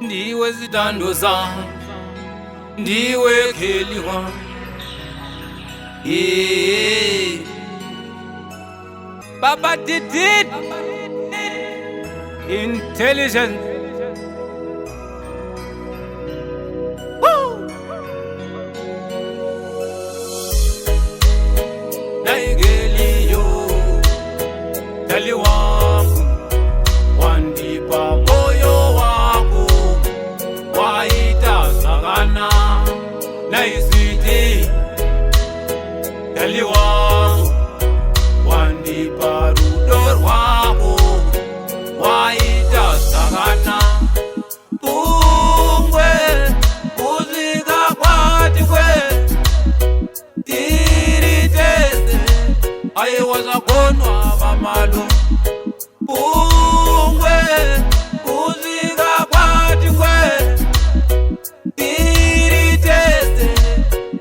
ndiwe zitando zami, ndiwe kheli wami. Yeah. Baba did it. Intelligent. Woo. Naigeliyo, dali wangu, wandipa moyo wako, waita sagana, naiswiti, dali wangu, wandipa rudor wako, waita sagana. Pungwe, kuzika kwati kwe, tiritese, aiwaza konwa vamalu. Pungwe, kuzika kwati kwe, tiritese,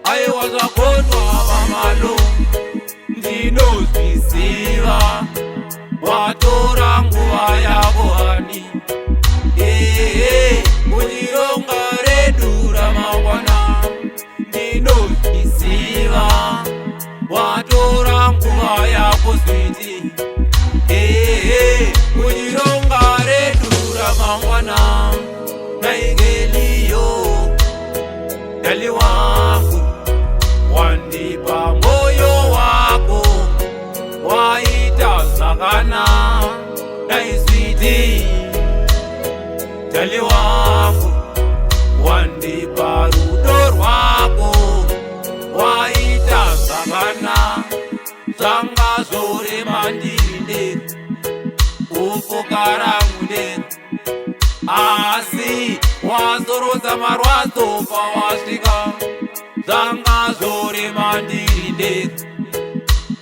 aiwaza konwa vamalu. Ndinozvisiva, watora nguva yako hani. Mulironga redu ramangwana, ndinozvisiva, watora nguva yako switi. Mulironga redu ramangwana, naigeliyo, dali wangu, wandipa moyo wako, waita sagana, naiswiti, dali wangu, wandipa rudor wako, waita sagana. Zanga zore mandinde, ufukara munde, asi wazoroza marwazo pawasika. Zanga zore mandinde,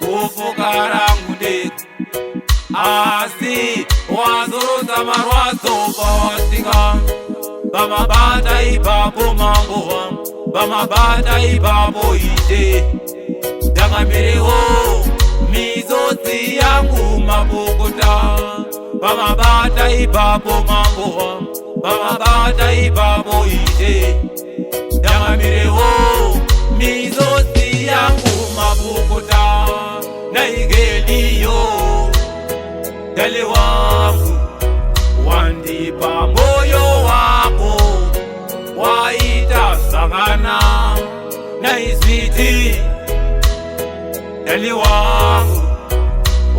ufukara munde, asi wazoroza marwazo pawasika. Bamabata ipapo mango wangu, bamabata ipapo ite. Dangamireo, mizozi yangu mabokota. Bamabata ipapo mango wangu, bamabata ipapo ite. Dangamireo, mizozi yangu mabokota. Naigeliyo, dali wangu, wandipa moyo wako, waita sagana, naiswiti, dali wangu,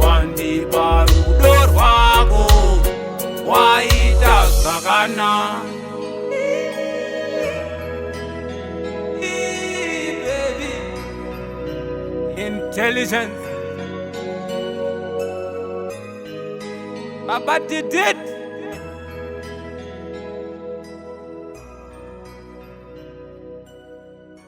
wandipa rudor wako, waita sagana. Baby, intelligence. Baba did it.